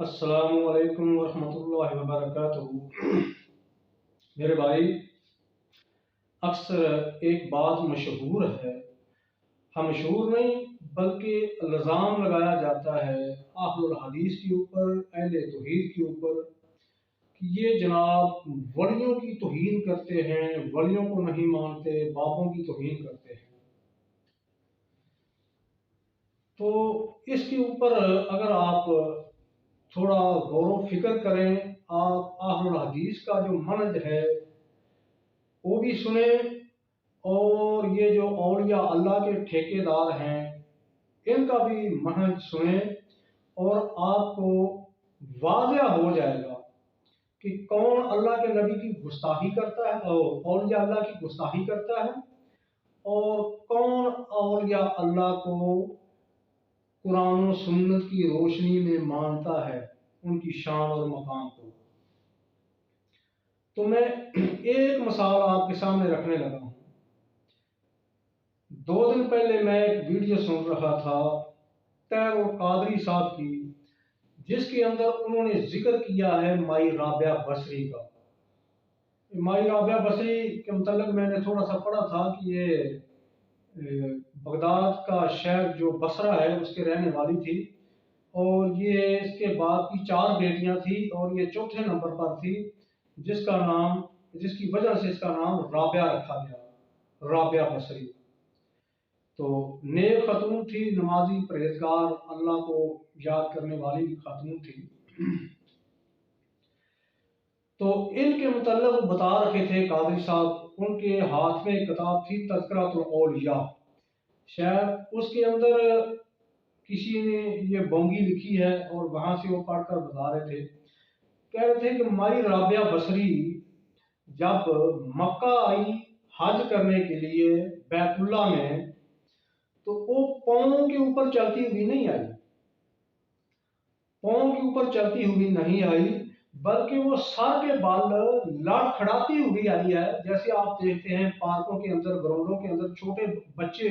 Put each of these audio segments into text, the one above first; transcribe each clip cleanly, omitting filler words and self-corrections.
अस्सलामु अलैकुम वरहमतुल्लाहि वबरकातुहू। मेरे भाई, अक्सर एक बात मशहूर है, हम मशहूर नहीं बल्कि इल्ज़ाम लगाया जाता है अहलुल हदीस के ऊपर, अहले तौहीद के ऊपर कि ये जनाब वलियों की तौहीन करते हैं, वलियों को नहीं मानते, बाबों की तौहीन करते हैं। तो इसके ऊपर अगर आप थोड़ा गौर फिक्र करें, आप अहलुल हदीस का जो मनहज है वो भी सुने, और ये जो औलिया अल्लाह के ठेकेदार हैं इनका भी मनहज सुने, और आपको वाज़ेह हो जाएगा कि कौन अल्लाह के नबी की गुस्ताखी करता है और औलिया अल्लाह की गुस्ताखी करता है, और कौन औलिया अल्लाह को कुरान और सुन्नत की रोशनी में मानता है, उनकी शान और मकाम को। तो मैं एक मिसाल आपके सामने रखने लगा हूँ। 2 दिन पहले मैं एक वीडियो सुन रहा था तैयब कादरी साहब की, जिसके अंदर उन्होंने जिक्र किया है माई राबिया बसरी का। माई राबिया बसरी के मतलब मैंने थोड़ा सा पढ़ा था कि ये बगदाद का शहर जो बसरा है उसके रहने वाली थी, और ये इसके बाप की 4 बेटियां थी और ये चौथे नंबर पर थी, जिसकी वजह से इसका नाम राबिया रखा गया, राबिया बसरी। तो नेक खातून थी, नमाजी, परहेजगार, अल्लाह को याद करने वाली खातून थी। तो इनके मतलब बता रखे थे कादरी साहब, उनके हाथ में किताब थी तज़किरातुल औलिया, शायद उसके अंदर किसी ने ये बोंगी लिखी है और वहां से वो पढ़कर बता रहे थे, कह रहे थे कि माई राबिया बसरी जब मक्का आई हज करने के लिए बैतुल्ला में, तो वो पाँव के ऊपर चलती हुई नहीं आई, पाँव के ऊपर चलती हुई नहीं आई, बल्कि वो सर के बाल लड़खड़ाती हुई आई है। जैसे आप देखते हैं पार्कों के अंदर, ग्राउंडों के अंदर छोटे बच्चे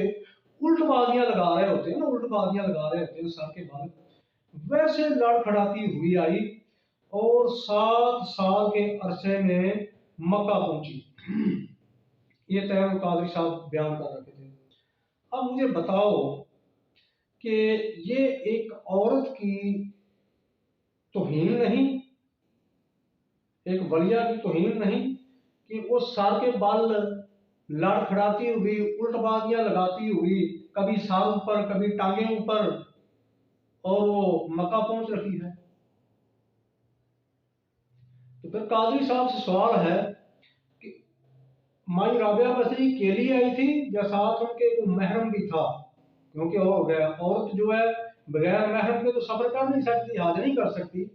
उल्टबाजियां लगा रहे होते हैं ना, उल्टबाजियां लगा रहे होते हैं सर के बाल, वैसे लड़खड़ाती हुई आई और 7 साल के अरसे में मक्का पहुंची। ये तैयब कादरी साहब बयान कर रखे थे। अब मुझे बताओ कि ये एक औरत की तौहीन नहीं, एक वलिया की तौहीन नहीं कि वो सर के बाल लड़खड़ाती हुई, उल्टबाजियां लगाती हुई, कभी सर ऊपर कभी टांगे ऊपर, और वो मक्का पहुंच रही है। तो फिर कादरी साहब से सवाल है कि माई राबिया बसरी अकेली आई थी या साथ उनके कोई महरम भी था? क्योंकि हो गया औरत जो है बगैर महरम के तो सफर कर नहीं सकती, हाज नहीं कर सकती।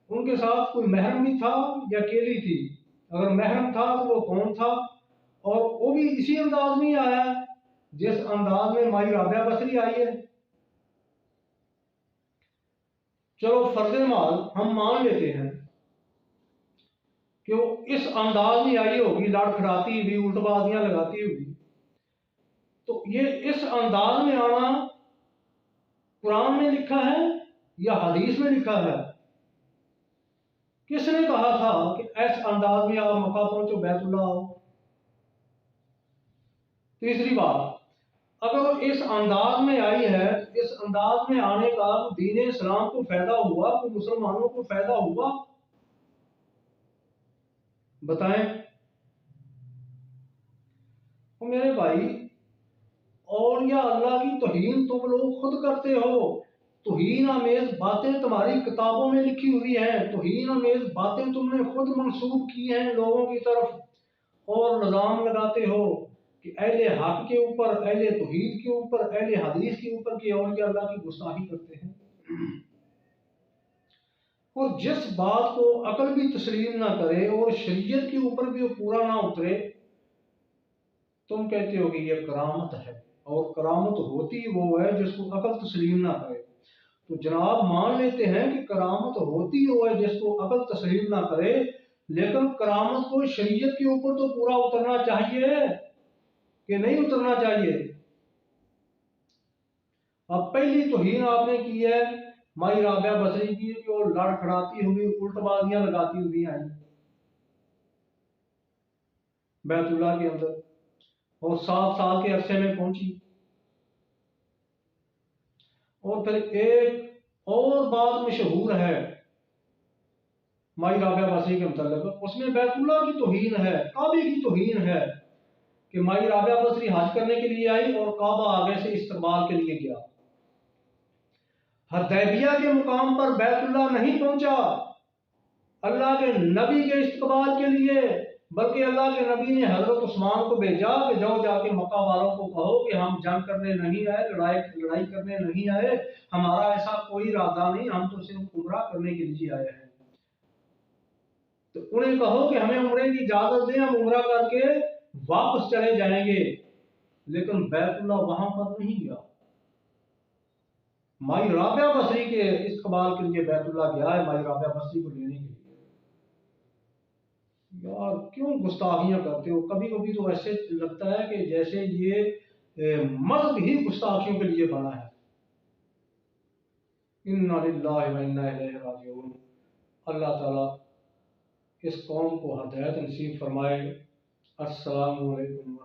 उनके साथ कोई महरम भी था या अकेली थी? अगर महरम था तो वो कौन था? और वो भी इसी अंदाज में आया जिस अंदाज में माई राबिया बसरी आई है। चलो फर्ज़े माल हम मान लेते हैं कि वो इस अंदाज में आई होगी, लड़खड़ाती हुई, उल्टबाजियां लगाती हुई। तो ये इस अंदाज में आना कुरान में लिखा है या हदीस में लिखा है? किसने कहा था कि ऐसे अंदाज में आप मक्का पहुंचो, बैतुल्लाह आओ? तीसरी बात, अगर वो इस अंदाज में आई है, इस अंदाज में आने का दीन इस्लाम को फायदा हुआ, तो मुसलमानों को फायदा हुआ? बताएं। तो मेरे भाई, और या अल्लाह की तौहीन तुम लोग खुद करते हो। तौहीन आमेज बातें तुम्हारी किताबों में लिखी हुई हैं, तौहीन आमेज बातें तुमने खुद मंसूब की हैं लोगों की तरफ, और इल्जाम लगाते हो कि अहले हक के ऊपर, अहले तौहीद के ऊपर, अहले हदीस के ऊपर कि औलिया अल्लाह की गुस्ताखी करते हैं। और जिस बात को अकल भी तस्लीम ना करे और शरीयत के ऊपर भी वो पूरा ना उतरे, तुम कहते हो कि ये करामत है। और करामत होती वो है जिसको अकल तस्लीम ना करे। तो जनाब मान लेते हैं कि करामत होती वो है जिसको अकल तस्लीम ना करे, लेकिन करामत को शरीयत के ऊपर तो पूरा उतरना चाहिए कि नहीं उतरना चाहिए? अब पहली तौहीन आपने की है माई राबिया बसरी की कि वो लड़खड़ाती हुई उल्टबाजियां लगाती हुई आई बैतुल्ला के अंदर, और 7 साल के अरसे में पहुंची। और फिर एक और बात मशहूर है माई राबिया बसरी के मतलब, उसमें बैतुल्ला की तौहीन है, काबे की तौहीन है कि माई राबिया बसरी हज करने के लिए आई और काबा आगे से इस्तकबाल के लिए गया। हदैबिया के मुकाम पर बैतुल्ला नहीं पहुंचा अल्लाह के नबी के इस्तकबाल के लिए, बल्कि अल्लाह के नबी ने हजरत उस्मान को भेजा कि जाओ जाके मक्का वालों को कहो कि हम जंग करने नहीं आए, लड़ाई करने नहीं आए, हमारा ऐसा कोई इरादा नहीं, हम तो सिर्फ उम्रा करने के लिए आए हैं। तो उन्हें कहो कि हमें उम्रे की इजाजत दें, हम उम्रा करके वापस चले जाएंगे। लेकिन बैतुल्ला वहां पर नहीं गया। माई राबिया बसरी के इस्तकबाल के लिए बैतुल्ला गया है, माई राबिया बसरी को लेने के लिए। यार क्यों गुस्ताखियां करते हो? कभी कभी तो ऐसे लगता है कि जैसे ये मर्द ही गुस्ताखियों के लिए बना है। इन्ना लिल्लाहि व इन्ना इलैहि राजिऊन। अल्लाह ताला इस कौम को हदायत नसीब फरमाए। अस्सलामु अलैकुम।